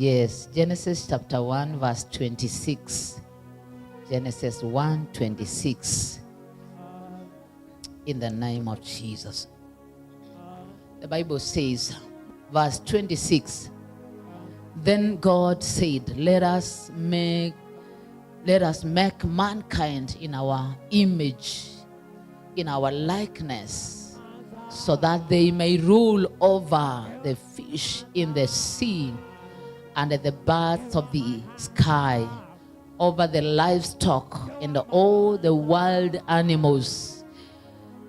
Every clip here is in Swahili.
Yes, Genesis chapter 1 verse 26. Genesis 1:26. In the name of Jesus. The Bible says, verse 26, then God said, let us make mankind in our image, in our likeness, so that they may rule over the fish in the sea and the birds of the sky, over the livestock and all the wild animals,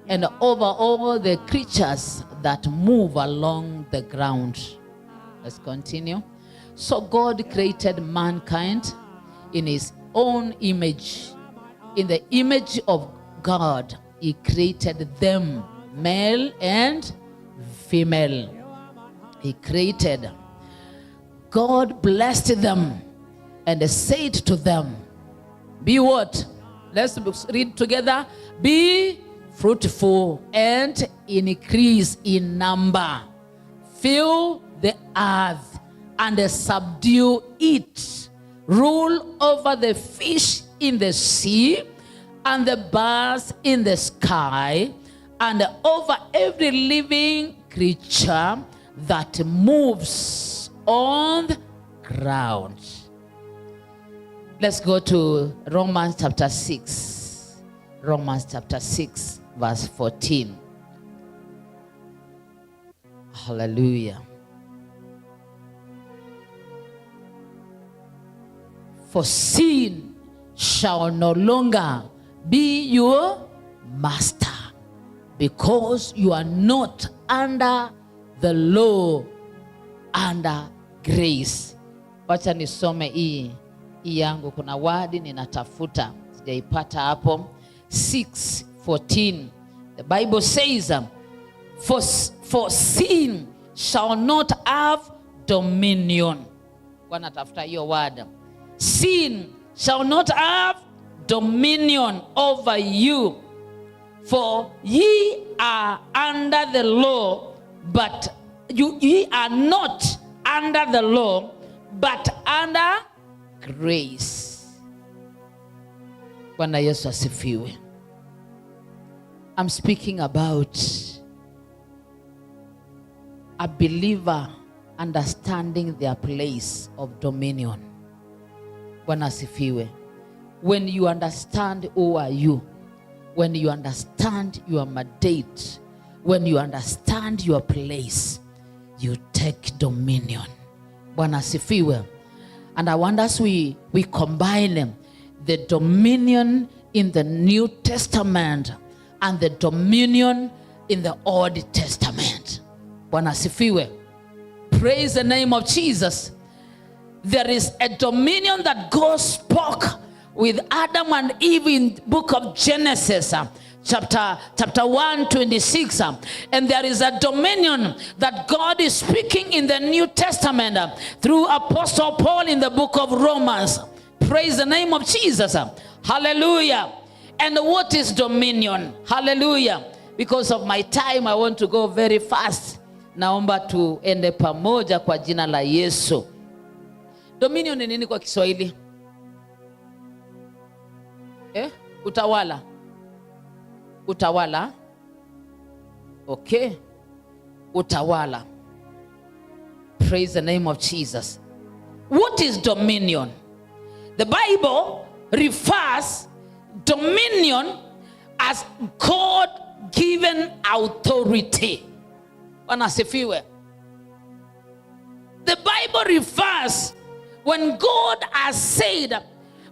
and over all the creatures that move along the ground. Let's continue. So God created mankind in his own image. In the image of God, he created them, male and female. He created. God blessed them and said to them, be what? Let's read together. Be fruitful and increase in number. Fill the earth and subdue it. Rule over the fish in the sea and the birds in the sky and over every living creature that moves on the ground. Let's go to Romans chapter 6. Romans chapter 6 verse 14. Hallelujah. For sin shall no longer be your master, because you are not under the law, under grace. Wacha nisome hii yangu, kuna wadi ninatafuta sijaipata hapo. 6:14. The Bible says, for sin shall not have dominion. Kwa natafuta hiyo word. Sin shall not have dominion over you, for ye are under the law, but ye are not under the law, but under grace. Bwana Yesu asifiwe. I'm speaking about a believer understanding their place of dominion. Bwana asifiwe. When you understand who are you, when you understand your mandate, when you understand your place, you take dominion. Bwana asifiwe. And I want us we combine the dominion in the New Testament and the dominion in the Old Testament. Bwana asifiwe. Praise the name of Jesus. There is a dominion that God spoke with Adam and Eve in the book of Genesis, chapter 1:26. And there is a dominion that God is speaking in the New Testament through Apostle Paul in the book of Romans. Praise the name of Jesus. Hallelujah. And what is dominion? Hallelujah. Because of my time, I want to go very fast. Naomba tuende pamoja kwa jina la Yesu. Dominion ni nini kwa Kiswahili? Utawala. Utawala. Okay. Utawala. Praise the name of Jesus. What is dominion? The Bible refers dominion as God-given authority. Bwana asifiwe. The Bible refers when God has said,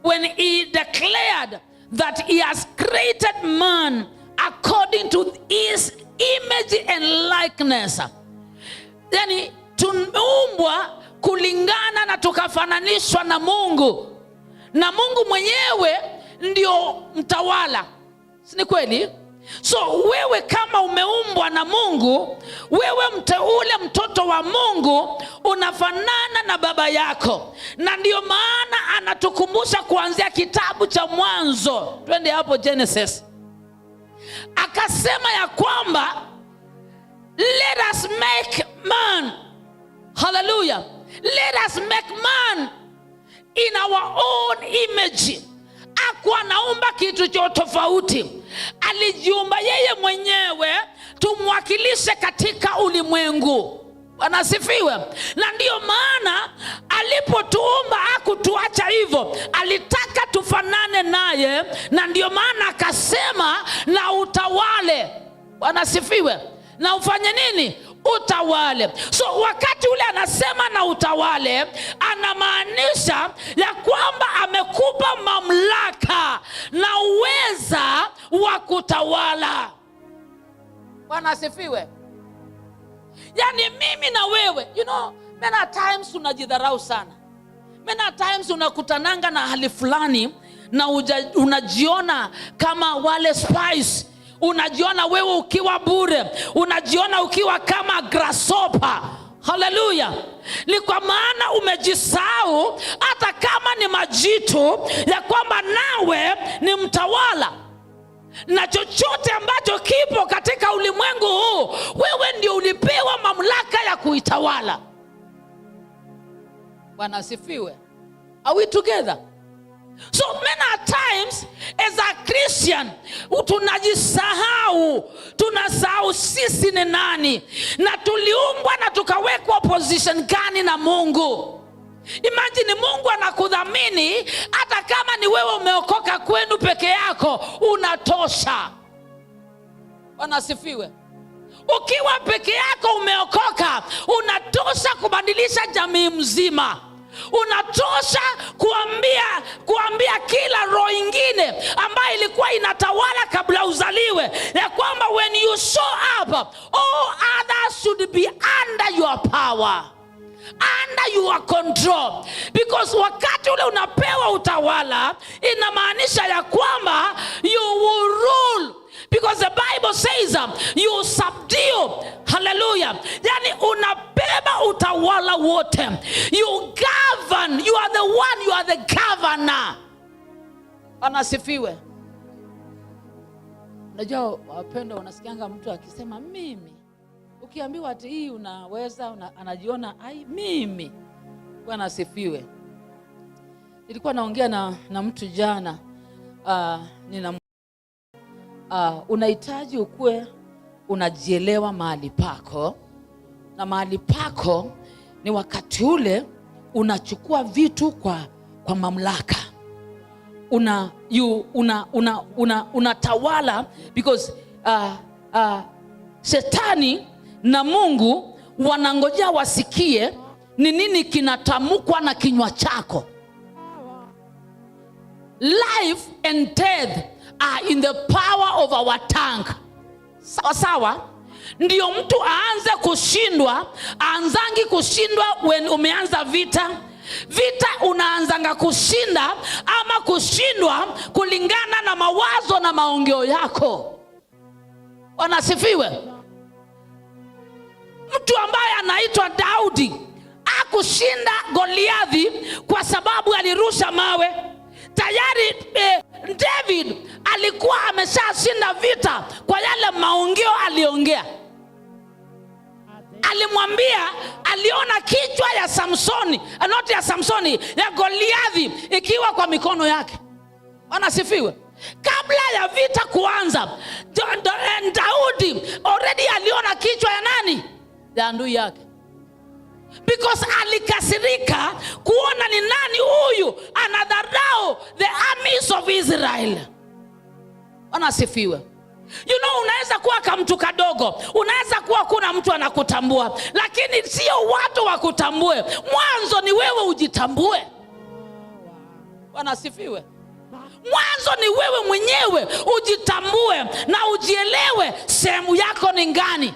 when he declared that he has created man according to his image and likeness. Yani tumeumbwa kulingana na tukafananishwa na Mungu. Na Mungu mwenyewe ndio mtawala. Si ni kweli? So wewe kama umeumbwa na Mungu, wewe mteule mtoto wa Mungu, unafanana na baba yako. Na ndio maana anatukumbusha kuanzia kitabu cha Mwanzo. Twende hapo Genesis. Akasema ya kwamba let us make man. Hallelujah. let us make man in our own image. Hakuwa anaumba kitu cha tofauti, alijiumba yeye mwenyewe tumwakilishe katika ulimwengu. Anasifiwe. Na ndio maana alipotuumba hakutuacha hivyo, alitaka tufanane naye, na ndio maana akasema na utawale. Anasifiwe. Na ufanye nini? Utawale. So wakati ule anasema na utawale, anamaanisha ya kwamba amekupa mamlaka na uweza wa kutawala. Bwana asifiwe. Yani mimi na wewe, many times unajidharau sana. Many times unakutananga na hali fulani na unajiona kama wale spies. Unajiona wewe ukiwa bure, unajiona ukiwa kama grasshopper. Hallelujah. Ni kwa maana umejisahau hata kama ni majitu ya kwamba nawe ni mtawala. Na chochote ambacho kipo katika ulimwengu huu, wewe ndio ulipewa mamlaka ya kuitawala. Bwana asifiwe. Are we together? So many times as a Christian tunasahau sisi ni nani, na tuliumbwa na tukawekwa position gani na Mungu. Imagine Mungu anakudhamini hata kama ni wewe umeokoka kwenu peke yako, unatosha. Bwana asifiwe. Ukiwa peke yako umeokoka, unatosha kubadilisha jamii mzima. Unatosha kuambia kila roho ingine ambayo ilikuwa inatawala kabla uzaliwe ya kwamba when you show up, all others should be under your power, under your control. Because wakati ule unapewa utawala, inamaanisha ya kwamba you will rule. Because the Bible says you subdue. Hallelujah. Yani unabeba utawala wote. You govern. You are the one. You are the governor. Anasifiwe. Unajua wapendo, unasikianga mtu akisema mimi. Ukiambiwa ati hii unaweza, anajiona ai mimi. Bwana asifiwe. Nilikuwa naongea na mtu jana. Unahitaji ukue unajielewa mahali pako, na mahali pako ni wakati ule unachukua vitu kwa mamlaka. Unatawala because Shetani na Mungu wanangojea wasikie ni nini kinatamkwa na kinywa chako. Life and death are in the power of our tongue. Sawa? Ndio mtu aanze kushindwa, aanzangi kushindwa when umeanza vita. Vita unaanzanga kushinda ama kushindwa kulingana na mawazo na maongeo yako. Wanasifiwe. Mtu ambaye anaitwa Daudi hakushinda Goliathi kwa sababu alirusha mawe. Tayari David alikuwa ameshashinda vita kwa yale maongeo aliongea. Alimwambia, aliona kichwa ya Samsoni, not ya Samsoni, ya Goliathi ikiwa kwa mikono yake. Anasifiwe. Kabla ya vita kuanza, Daudi already aliona kichwa ya nani? Ya adui yake. Because alikasirika kuona ni nani huyu anadharau the armies of Israel. Anasifiwe. Unaweza kuwa kama mtu kadogo, unaweza kuwa kuna mtu anakutambua, lakini sio watu wakutambue. Mwanzo ni wewe ujitambue. Anasifiwe. Mwanzo ni wewe mwenyewe ujitambue na ujielewe sehemu yako ni gani.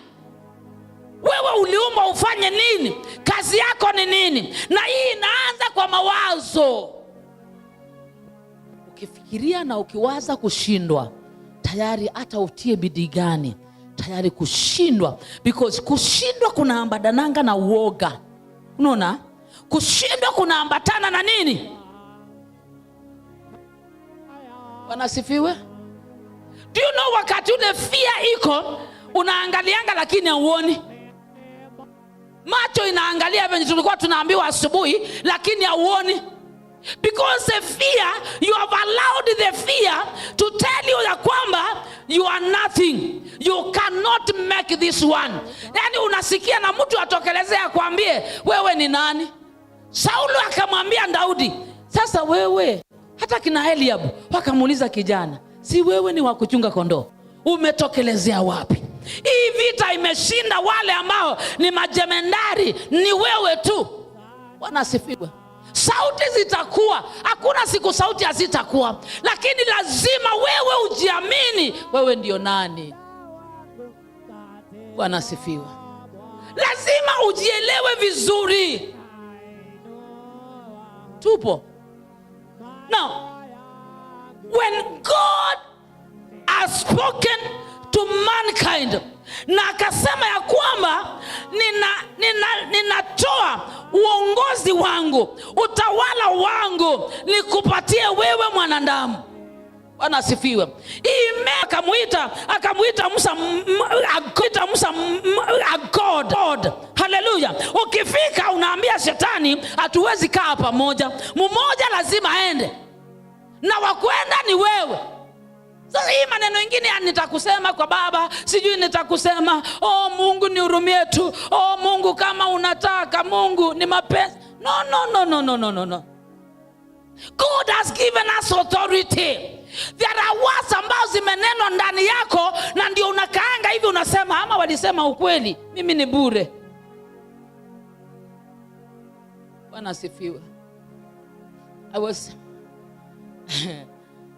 Wewe uliumba ufanye nini? Kazi yako ni nini? Na hii inaanza kwa mawazo. Ukifikiria na ukiwaza kushindwa, tayari hata utie bidii gani, tayari kushindwa. Because kushindwa kunaambatananga na uoga. Unaona? Kushindwa kunaambatana na nini? Wanasifiwe. Do you know wakati ule fear iko, unaangalianga lakini hauoni. Macho inaangalia venye tulikuwa tunaambiwa asubuhi, lakini hauoni. Because the fear, you have allowed the fear to tell you ya kwamba you are nothing. You cannot make this one. Yani unasikia na mtu atokelezea kuambie wewe ni nani? Saulo akamwambia Daudi, sasa wewe, hata kina Eliabu wakamuuliza kijana, si wewe ni wa kuchunga kondoo? Umetokelezea wapi? Hii vita imeshinda wale ambao ni majemendari, ni wewe tu. Bwana asifiwe. Sauti zitakuwa, hakuna siku sauti hazitakuwa, lakini lazima wewe ujiamini wewe ndio nani. Bwana asifiwe. Lazima ujielewe vizuri. Tupo. Now, when God has spoken to mankind, na akasema ya kwamba ninatoa uongozi wangu, utawala wangu nikupatie wewe mwanadamu. Bwana asifiwe. Akamuita Musa a God. Hallelujah. Ukifika unaambia shetani hatuwezi kaa pamoja, mmoja lazima aende, na wakwenda ni wewe. Sasa hii maneno mengine nitakusema kwa baba, sijui nitakusema oh Mungu nihurumie tu, oh Mungu kama unataka, Mungu ni mapenzi. No. God has given us authority. There are words ambazo zimenenwa ndani yako, na ndio unakaanga hivi unasema ama walisema ukweli, mimi ni bure. Bwana asifiwe.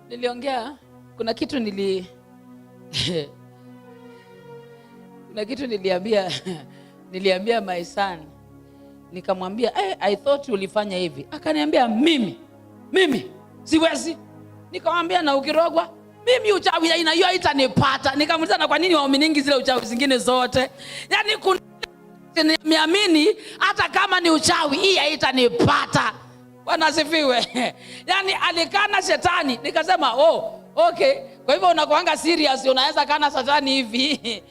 Niliongea, kuna kitu niliambia my son, nikamwambia I thought ulifanya hivi. Akaniambia mimi siwezi. Nikamwambia na ukirogwa mimi uchawi aina hiyo haitanipata. Nikamuuliza na kwa nini waaminingi zile uchawi zingine zote? Yani niamini hata kama ni uchawi hii haitanipata. Bwana asifiwe. Yani alikana shetani. Nikasema okay. Kwa hivyo unakuanga serious, unaweza kana shetani hivi.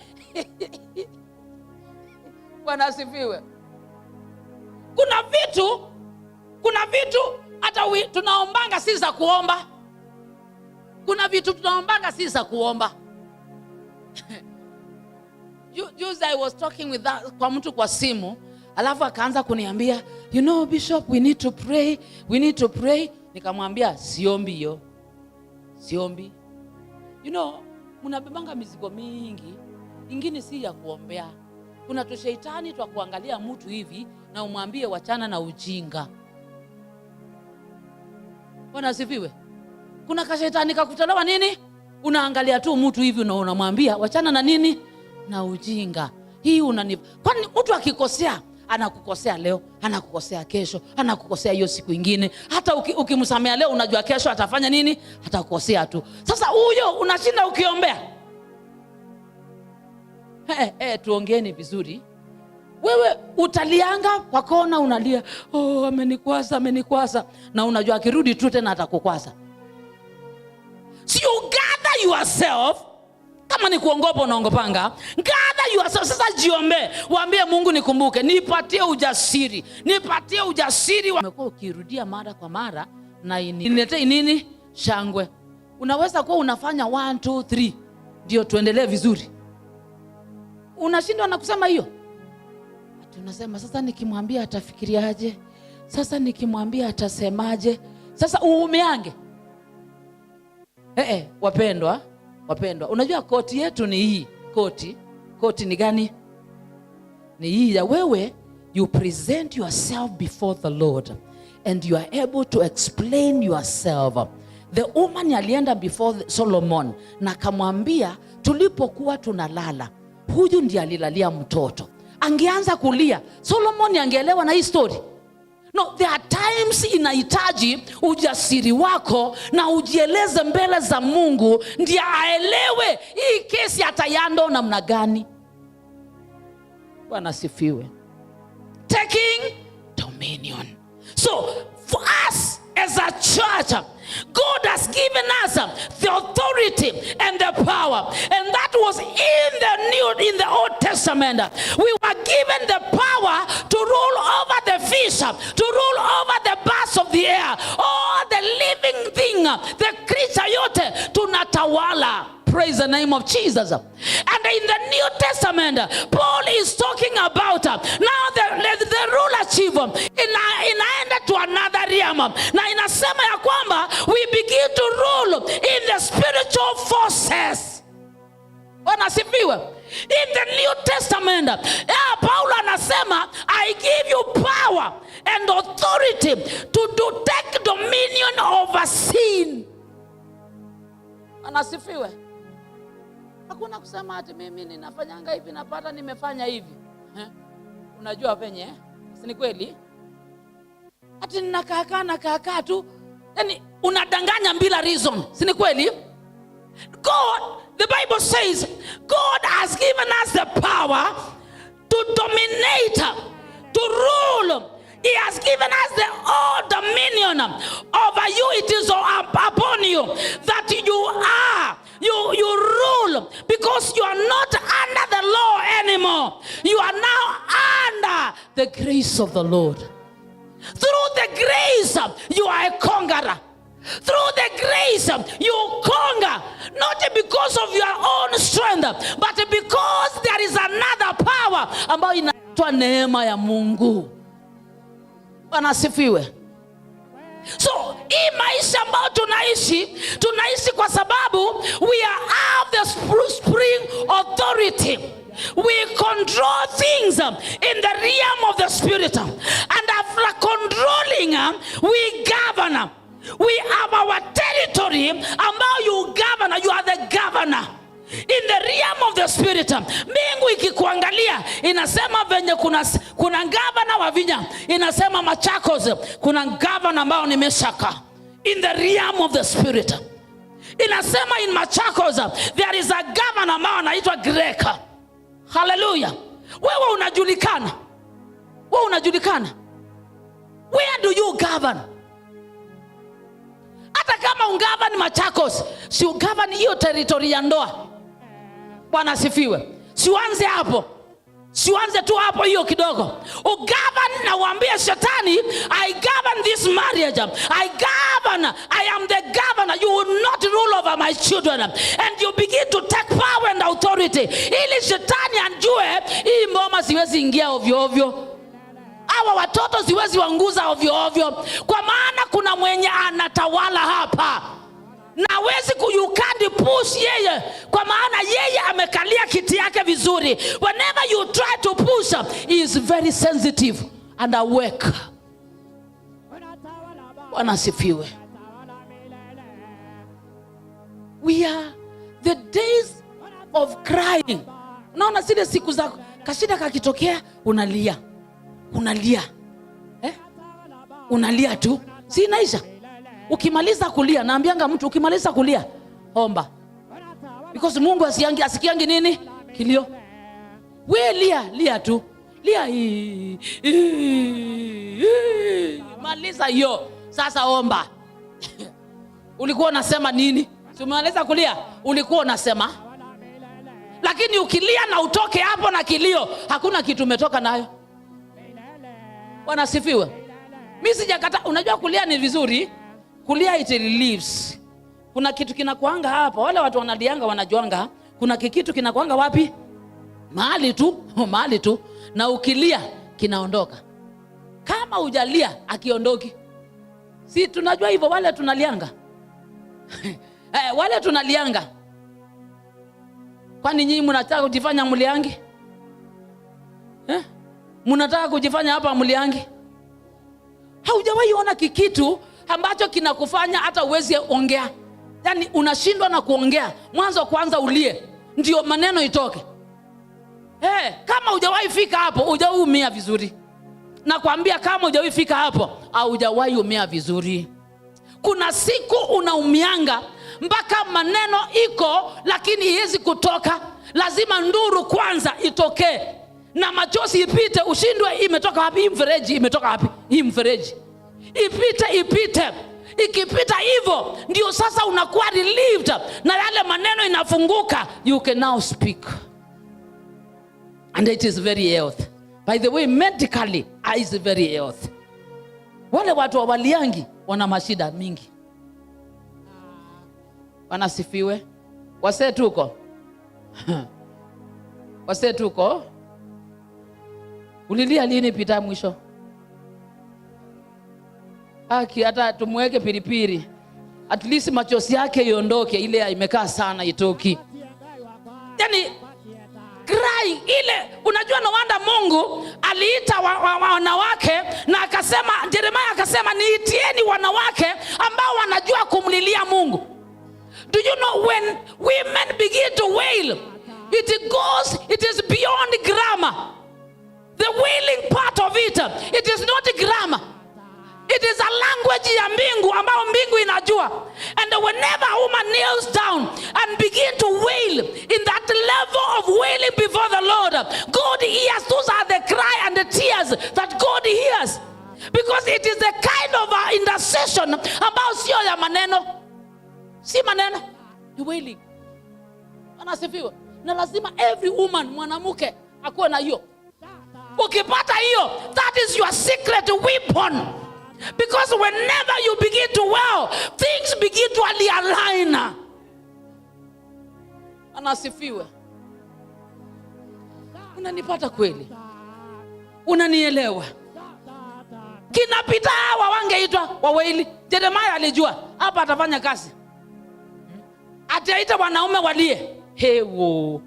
Bwana asifiwe. Kuna vitu hata tunaombanga si za kuomba. Kuna vitu tunaombanga si za kuomba. Juzi I was talking with kwa mtu kwa simu, alafu akaanza kuniambia, you know Bishop, we need to pray. Nikamwambia siombi yo. You know, mnabebanga mizigo mingi, ingine si ya kuombea. Kuna tushaitani twa kuangalia mtu hivi na umwambie wachana na ujinga. Bwana asifiwe. Kuna kashetani kakutalewa nini? Unaangalia tu mtu hivi na unamwambia wachana na nini? Na ujinga. Hii kwani mtu akikosea, anakukosea leo, anakukosea kesho, anakukosea hiyo siku ingine. Hata ukimsamea leo unajua kesho atafanya nini? Atakukosea tu. Sasa huyo unashinda ukiombea. Tuongeeni vizuri. Wewe utalianga kwa kona unalia, amenikwaza, na unajua akirudi tu tena atakukwaza. So you gather yourself. Kama ni kuongopa unaongopanga, gather yourself. Sasa jiombe, waambie Mungu nikumbuke, nipatie ujasiri. Umekuwa ukirudia mara kwa mara na inilete nini? Shangwe. Unaweza kuwa unafanya 1 2 3 ndio tuendelee vizuri. Unashindwa na kusema hiyo. Tunasema sasa nikimwambia atafikiriaje? Sasa nikimwambia atasemaje? Sasa uumeange. Wapendwa. Unajua koti yetu ni hii. Koti ni gani? Ni hii ya wewe, you present yourself before the Lord and you are able to explain yourself. The woman alienda before Solomon na akamwambia, tulipokuwa tunalala, huyu ndiye alilalia mtoto. Angeanza kulia, Solomon angeelewa na hii story? No, there are times inahitaji ujasiri wako na ujieleze mbele za Mungu ndiye aelewe hii kesi atayando namna gani. Bwana asifiwe. Taking dominion. So for us as a church, God has given us the authority and the power, and that was in the in the Old Testament, we were given the power to rule over the fish, to rule over the birds of the air, all the living thing, the creature yote tunatawala. Praise the name of Jesus. And in the New Testament, Paul is talking about now the rulership inaenda to another realm. Na inasema ya kwamba we begin to rule in the spiritual forces. Wanasifiwe. In the New Testament, Paul anasema, I give you power and authority to take dominion over sin. Wanasifiwe. Hakuna kusema ati mimi ninafanyanga hivi napata nimefanya hivi. Unajua venye, si ni kweli? Ati ninakaa tu. Yaani unadanganya bila reason. Si ni kweli? God, the Bible says, God has given us the power to dominate, to rule. He has given us the all dominion over you. It is upon you that you rule, because you are not under the law anymore. You are now under the grace of the Lord. Through the grace, you are a conqueror. Through the grace, you conquer, not because of your own strength, but because there is another power ambayo inaitwa neema ya Mungu. Wanasifiwe. So, hii maisha ambayo tunaishi kwa sababu we have the spring authority. We control things in the realm of the spirit. And after controlling, we govern. We have our territory ambao you govern. You are the governor in the realm of the spirit. Mbingu ikikuangalia inasema venye kuna governor wa Vinya, inasema Machakos kuna governor ambao ni Meshaka. In the realm of the spirit inasema in Machakos there is a governor ambao anaitwa Greka. Hallelujah. Wewe unajulikana. Where do you govern? Hata kama ungovern Machakos, si ungovern hiyo territory ya ndoa. Bwana asifiwe. Sianze hapo. Sianze tu hapo hiyo kidogo. Ugovern na uambie shetani, I govern this marriage. I am the governor. You will not rule over my children. And you begin to take power and authority. Ili shetani anjue hii mboma siwezi ingia ovyo ovyo. Hawa watoto siwezi wanguza ovyo ovyo. Kwa maana kuna mwenye anatawala hapa. Na you can't push yeye, kwa maana yeye amekalia kiti yake vizuri. Whenever you try to push, he is very sensitive and awake. Wanasifiwe. We are the days of crying. Unaona zile siku za kashida kakitokea unalia. Unalia tu. Si inaisha. Ukimaliza kulia, naambianga mtu ukimaliza kulia, omba. Because Mungu asikiangi nini? Kilio. We lia tu. Lia. Maliza hiyo. Sasa omba. Ulikuwa unasema nini? Si umaliza kulia, ulikuwa unasema. Lakini ukilia na utoke hapo na kilio, hakuna kitu umetoka nayo. Wanasifiwe. Mimi sijakata, unajua kulia ni vizuri. Kulia it relieves. Kuna kitu kinakuanga hapa. Wale watu wanalianga wanajuanga. Kuna kitu kinakuanga wapi? Mahali tu. Na ukilia kinaondoka. Kama hujalia akiondoki. Si tunajua hivyo wale tunalianga. Wale tunalianga. Kwani nyinyi mnataka kujifanya mliangi? Mnataka kujifanya hapa mliangi? Haujawahi ona kikitu ambacho kinakufanya hata uweze ongea. Yaani unashindwa na kuongea. Mwanzo kwanza ulie ndio maneno itoke. Kama hujawahi fika hapo, hujawahi umea vizuri. Nakwambia kama hujawahi fika hapo, hujawahi umea vizuri. Kuna siku unaumianga mpaka maneno iko lakini haiwezi kutoka. Lazima nduru kwanza itokee. Na machozi ipite, ushindwe imetoka wapi? Hii mfereji imetoka wapi? Hii mfereji. Ipite. Ikipita hivyo ndio sasa unakuwa relieved na yale maneno inafunguka. You can now speak. And it is very healthy. By the way, medically, is very healthy. Wale watu wa Waliangi wana mashida mingi. Wanasifiwe. Wase tuko. Wase tuko. Ulilia lini Pita mwisho? Hata tumweke pilipili. At least machozi yake iondoke, ile imekaa sana itoki. Yani crying ile, unajua no wonder Mungu aliita wanawake na akasema, Jeremiah akasema niitieni wanawake ambao wanajua kumlilia Mungu. Do you know when women begin to wail, it is beyond grammar. The wailing part of it is not grammar. It is a language ya mbingu ambao mbingu inajua. And whenever a woman kneels down and begin to wail in that level of wailing before the Lord, God hears. Those are the cry and the tears that God hears. Because it is a kind of intercession ambao sio ya maneno. Si maneno, ni wailing. Anasifiwa. Na lazima every woman, mwanamke akuwe na hiyo. Ukipata hiyo, that is your secret weapon. Because whenever you begin to wail, things begin to align. Anasifiwe. Unanipata kweli? Unanielewa? Kina Pita hawa wangeitwa wawaili. Jeremiah alijua hapa atafanya kazi. Ataita wanaume walie. Hewo.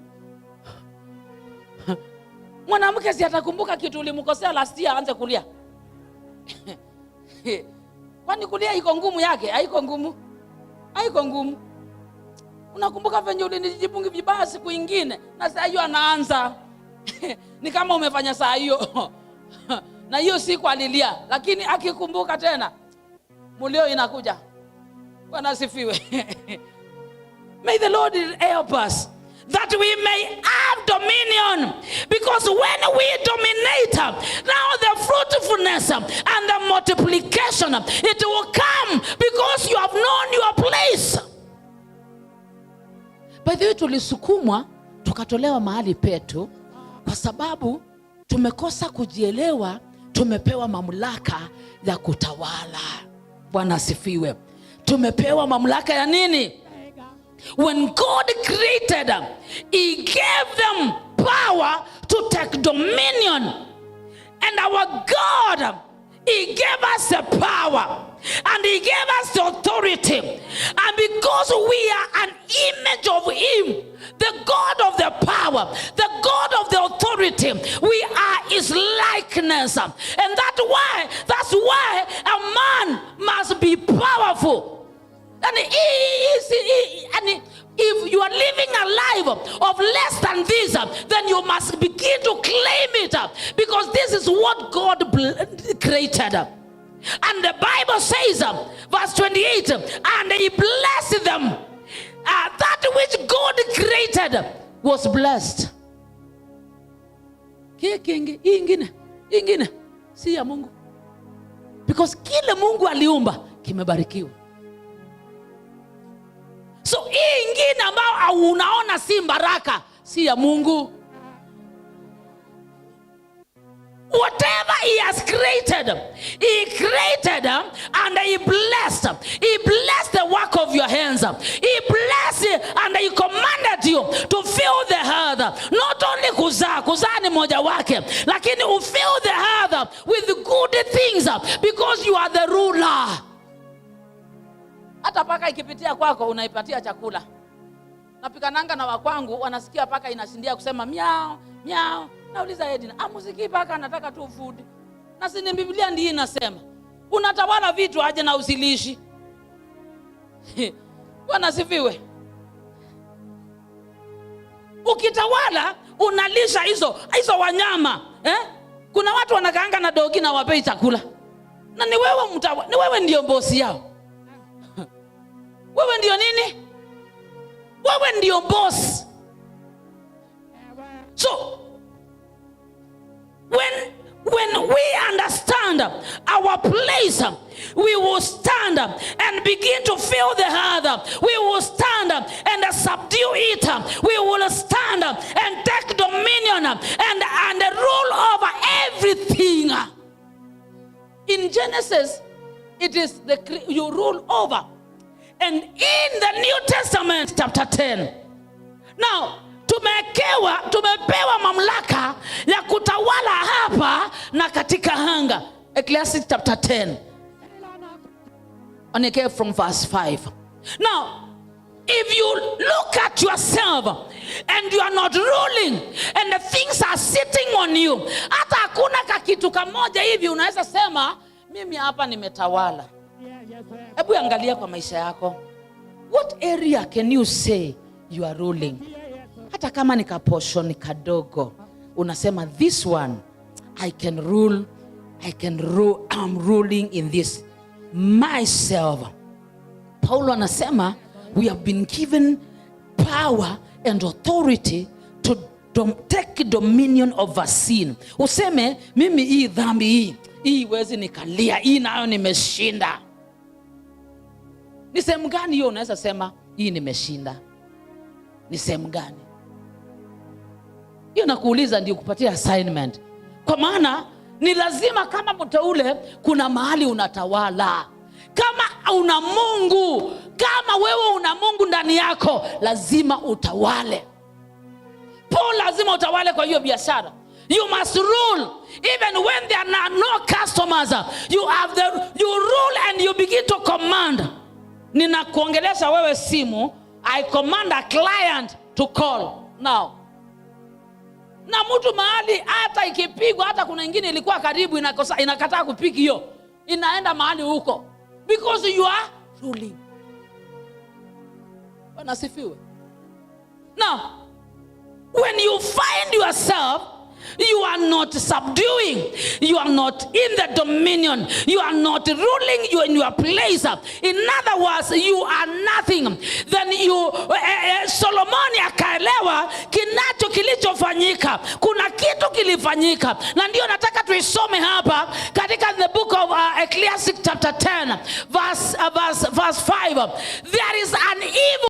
Mwanamke si atakumbuka kitu ulimkosea last year aanze kulia. Kwani kulia iko ngumu yake? Haiko ngumu. Haiko ngumu. Unakumbuka venye ulinijibu vibaya siku nyingine na saa hiyo anaanza. Ni kama umefanya saa hiyo. Na hiyo siku alilia, lakini akikumbuka tena mulio inakuja. Bwana asifiwe. May the Lord help us that we may have dominion, because when we dominate, now the fruitfulness and the multiplication, it will come because you have known your place. By the way, tulisukumwa tukatolewa mahali petu kwa sababu tumekosa kujielewa. Tumepewa mamlaka ya kutawala. Bwana asifiwe. Tumepewa mamlaka ya nini? When God created, He gave them power to take dominion. And our God, He gave us the power. And He gave us the authority. And because we are an image of Him, the God of the power, the God of the authority, we are His likeness. And that's why a man must be powerful. And if you are living a life of less than this, then you must begin to claim it, because this is what God created. And the Bible says, verse 28, and He blessed them. That which God created was blessed. Ingine si ya Mungu, because kile Mungu aliumba kimebarikiwa. So hii ingine ambao unaona si baraka, si ya Mungu. Whatever He has created, He created and He blessed. He blessed the work of your hands. He blessed and He commanded you to fill the earth. Not only kuzaa ni moja wake, lakini fill the earth with good things, because you are the ruler. Hata paka ikipitia kwako unaipatia chakula. Napikananga na wakwangu wanasikia paka inashindia kusema miao miao. Nauliza Edina, amusiki paka anataka tu food. Na si ni Biblia ndiyo inasema unatawala vitu aje na usilishi. Bwana sifiwe. Ukitawala unalisha hizo wanyama, Kuna watu wanakaanga na dogi na wapei chakula. Na ni wewe ndio bosi yao. Wewe ndio nini? Wewe ndio boss. So When we understand our place, we will stand and begin to fill the earth. We will stand and subdue it. We will stand and take dominion and rule over everything. In Genesis, it is you rule over. And in the New Testament, chapter 10, now tumepewa mamlaka ya kutawala hapa na katika anga. Ecclesiastes chapter 10. And again from verse 5. Now, if you look at yourself and you are not ruling and the things are sitting on you, hata hakuna kakitu kamoja hivi unaweza sema mimi hapa nimetawala. Hebu angalia kwa maisha yako. What area can you say you are ruling? Hata kama ni kaportion kadogo, unasema this one I can rule, I'm ruling in this myself. Paulo anasema we have been given power and authority to take dominion over sin. Useme mimi hii dhambi hii wezi nikalia, hii nayo nimeshinda. Ni sehemu gani hiyo unaweza sema hii nimeshinda? Ni sehemu gani? Hiyo nakuuliza ndio kupatia assignment. Kwa maana ni lazima kama mteule kuna mahali unatawala. Kama una Mungu, kama wewe una Mungu ndani yako, lazima utawale. Paul lazima utawale kwa hiyo biashara. You must rule even when there are no customers. You rule and you begin to command. Ninakuongelesha wewe simu, I command a client to call now. Na mtu mahali hata ikipigwa, hata kuna nyingine ilikuwa karibu inakataa kupiki hiyo, inaenda mahali huko because you are ruling. Wanasifiwe. Now, when you find yourself, you are not subduing, you are not in the dominion, you are not ruling, you in your place. In other words, you are nothing. Then Solomoni akaelewa kilichofanyika. Kuna kitu kilifanyika. Na ndio nataka tuisome hapa katika the book of Ecclesiastes chapter 10 verse 5. There is an evil